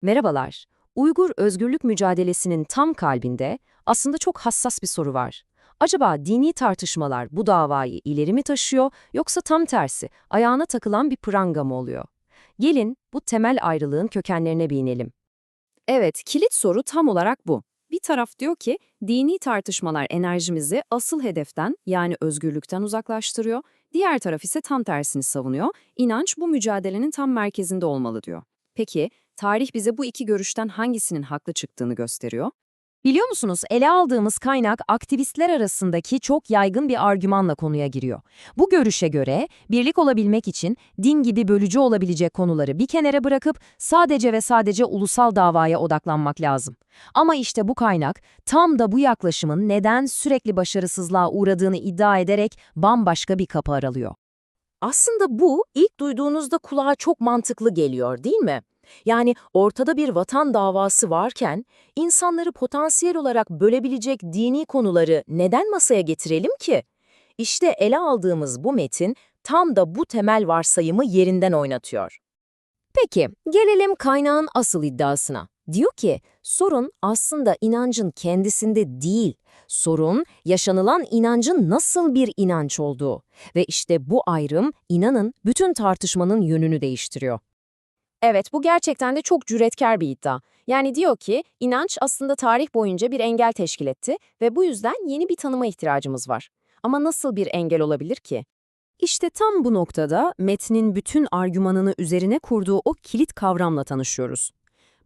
Merhabalar. Uygur özgürlük mücadelesinin tam kalbinde aslında çok hassas bir soru var. Acaba dini tartışmalar bu davayı ileri mi taşıyor yoksa tam tersi ayağına takılan bir pranga mı oluyor? Gelin bu temel ayrılığın kökenlerine değinelim. Evet, kilit soru tam olarak bu. Bir taraf diyor ki dini tartışmalar enerjimizi asıl hedeften yani özgürlükten uzaklaştırıyor. Diğer taraf ise tam tersini savunuyor. İnanç bu mücadelenin tam merkezinde olmalı diyor. Peki tarih bize bu iki görüşten hangisinin haklı çıktığını gösteriyor? Biliyor musunuz, ele aldığımız kaynak aktivistler arasındaki çok yaygın bir argümanla konuya giriyor. Bu görüşe göre birlik olabilmek için din gibi bölücü olabilecek konuları bir kenara bırakıp sadece ve sadece ulusal davaya odaklanmak lazım. Ama işte bu kaynak tam da bu yaklaşımın neden sürekli başarısızlığa uğradığını iddia ederek bambaşka bir kapı aralıyor. Aslında bu ilk duyduğunuzda kulağa çok mantıklı geliyor, değil mi? Yani ortada bir vatan davası varken insanları potansiyel olarak bölebilecek dini konuları neden masaya getirelim ki? İşte ele aldığımız bu metin tam da bu temel varsayımı yerinden oynatıyor. Peki, gelelim kaynağın asıl iddiasına. Diyor ki, sorun aslında inancın kendisinde değil, sorun yaşanılan inancın nasıl bir inanç olduğu. Ve işte bu ayrım, inanın bütün tartışmanın yönünü değiştiriyor. Evet, bu gerçekten de çok cüretkar bir iddia. Yani diyor ki, inanç aslında tarih boyunca bir engel teşkil etti ve bu yüzden yeni bir tanıma ihtiyacımız var. Ama nasıl bir engel olabilir ki? İşte tam bu noktada metnin bütün argümanını üzerine kurduğu o kilit kavramla tanışıyoruz.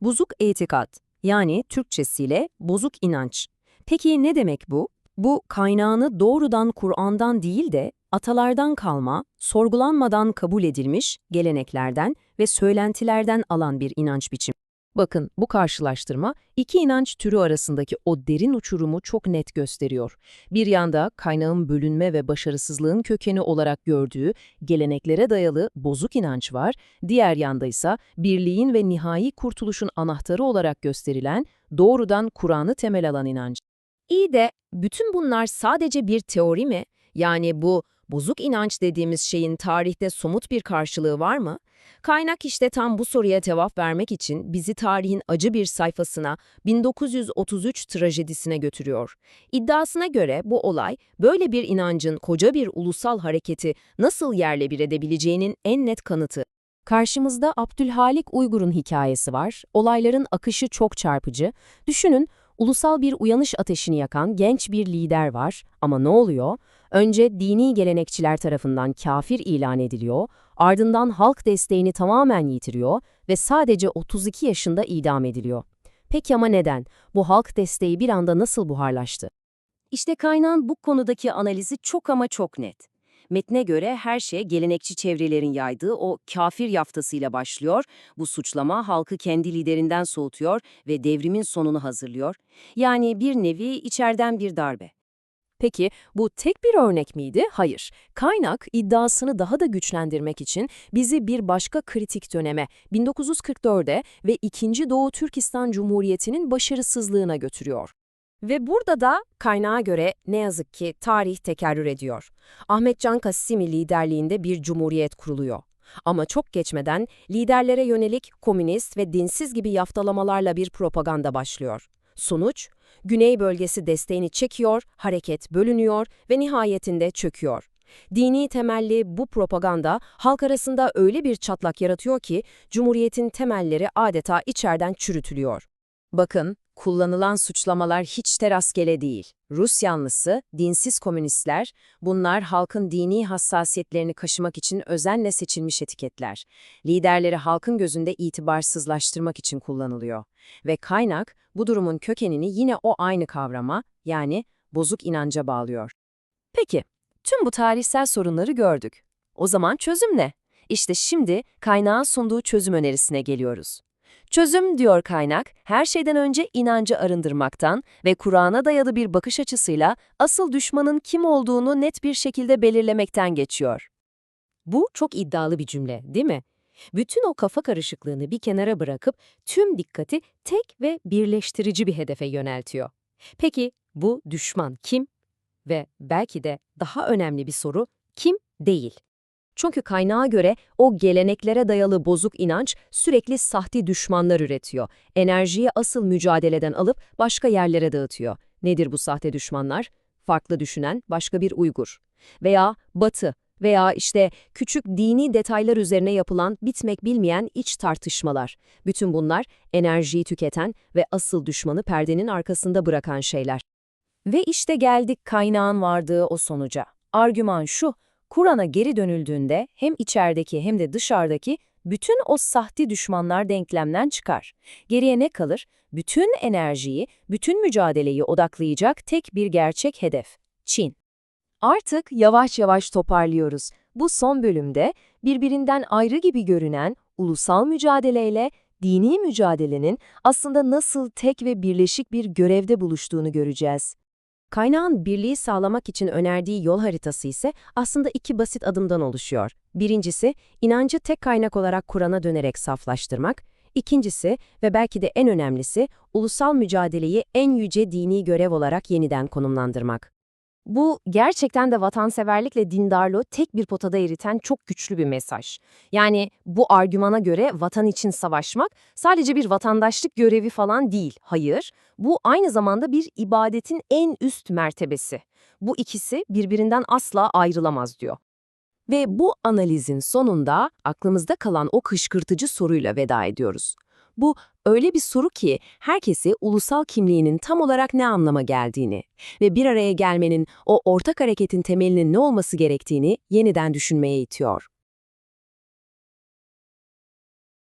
Bozuk itikat, yani Türkçesiyle bozuk inanç. Peki ne demek bu? Bu kaynağını doğrudan Kur'an'dan değil de atalardan kalma, sorgulanmadan kabul edilmiş geleneklerden ve söylentilerden alan bir inanç biçimi. Bakın, bu karşılaştırma iki inanç türü arasındaki o derin uçurumu çok net gösteriyor. Bir yanda kaynağın bölünme ve başarısızlığın kökeni olarak gördüğü geleneklere dayalı bozuk inanç var, diğer yanda ise birliğin ve nihai kurtuluşun anahtarı olarak gösterilen doğrudan Kur'an'ı temel alan inanç. İyi de bütün bunlar sadece bir teori mi? Yani bu bozuk inanç dediğimiz şeyin tarihte somut bir karşılığı var mı? Kaynak işte tam bu soruya cevap vermek için bizi tarihin acı bir sayfasına, 1933 trajedisine götürüyor. İddiasına göre bu olay, böyle bir inancın koca bir ulusal hareketi nasıl yerle bir edebileceğinin en net kanıtı. Karşımızda Abdülhalik Uygur'un hikayesi var. Olayların akışı çok çarpıcı. Düşünün, ulusal bir uyanış ateşini yakan genç bir lider var. Ama ne oluyor? Önce dini gelenekçiler tarafından kafir ilan ediliyor, ardından halk desteğini tamamen yitiriyor ve sadece 32 yaşında idam ediliyor. Peki ama neden? Bu halk desteği bir anda nasıl buharlaştı? İşte kaynağın bu konudaki analizi çok ama çok net. Metne göre her şey gelenekçi çevrelerin yaydığı o kafir yaftasıyla başlıyor, bu suçlama halkı kendi liderinden soğutuyor ve devrimin sonunu hazırlıyor. Yani bir nevi içeriden bir darbe. Peki bu tek bir örnek miydi? Hayır. Kaynak iddiasını daha da güçlendirmek için bizi bir başka kritik döneme, 1944'e ve 2. Doğu Türkistan Cumhuriyeti'nin başarısızlığına götürüyor. Ve burada da kaynağa göre ne yazık ki tarih tekerrür ediyor. Ahmet Can Kasimi liderliğinde bir cumhuriyet kuruluyor. Ama çok geçmeden liderlere yönelik komünist ve dinsiz gibi yaftalamalarla bir propaganda başlıyor. Sonuç, Güney bölgesi desteğini çekiyor, hareket bölünüyor ve nihayetinde çöküyor. Dini temelli bu propaganda halk arasında öyle bir çatlak yaratıyor ki Cumhuriyet'in temelleri adeta içeriden çürütülüyor. Bakın, kullanılan suçlamalar hiç de rastgele değil. Rus yanlısı, dinsiz komünistler, bunlar halkın dini hassasiyetlerini kaşımak için özenle seçilmiş etiketler. Liderleri halkın gözünde itibarsızlaştırmak için kullanılıyor. Ve kaynak, bu durumun kökenini yine o aynı kavrama, yani bozuk inanca bağlıyor. Peki, tüm bu tarihsel sorunları gördük. O zaman çözüm ne? İşte şimdi kaynağın sunduğu çözüm önerisine geliyoruz. Çözüm, diyor kaynak, her şeyden önce inancı arındırmaktan ve Kur'an'a dayalı bir bakış açısıyla asıl düşmanın kim olduğunu net bir şekilde belirlemekten geçiyor. Bu çok iddialı bir cümle, değil mi? Bütün o kafa karışıklığını bir kenara bırakıp tüm dikkati tek ve birleştirici bir hedefe yöneltiyor. Peki bu düşman kim? Ve belki de daha önemli bir soru, kim değil? Çünkü kaynağa göre o geleneklere dayalı bozuk inanç sürekli sahte düşmanlar üretiyor. Enerjiyi asıl mücadeleden alıp başka yerlere dağıtıyor. Nedir bu sahte düşmanlar? Farklı düşünen başka bir Uygur. Veya Batı. Veya işte küçük dini detaylar üzerine yapılan bitmek bilmeyen iç tartışmalar. Bütün bunlar enerjiyi tüketen ve asıl düşmanı perdenin arkasında bırakan şeyler. Ve işte geldik kaynağın vardığı o sonuca. Argüman şu, Kur'an'a geri dönüldüğünde hem içerideki hem de dışarıdaki bütün o sahte düşmanlar denklemden çıkar. Geriye ne kalır? Bütün enerjiyi, bütün mücadeleyi odaklayacak tek bir gerçek hedef: Çin. Artık yavaş yavaş toparlıyoruz. Bu son bölümde birbirinden ayrı gibi görünen ulusal mücadeleyle dini mücadelenin aslında nasıl tek ve birleşik bir görevde buluştuğunu göreceğiz. Kaynağın birliği sağlamak için önerdiği yol haritası ise aslında iki basit adımdan oluşuyor. Birincisi, inancı tek kaynak olarak Kur'an'a dönerek saflaştırmak. İkincisi ve belki de en önemlisi, ulusal mücadeleyi en yüce dini görev olarak yeniden konumlandırmak. Bu gerçekten de vatanseverlikle dindarlığı tek bir potada eriten çok güçlü bir mesaj. Yani bu argümana göre vatan için savaşmak sadece bir vatandaşlık görevi falan değil. Hayır, bu aynı zamanda bir ibadetin en üst mertebesi. Bu ikisi birbirinden asla ayrılamaz diyor. Ve bu analizin sonunda aklımızda kalan o kışkırtıcı soruyla veda ediyoruz. Bu öyle bir soru ki herkesi ulusal kimliğinin tam olarak ne anlama geldiğini ve bir araya gelmenin, o ortak hareketin temelinin ne olması gerektiğini yeniden düşünmeye itiyor.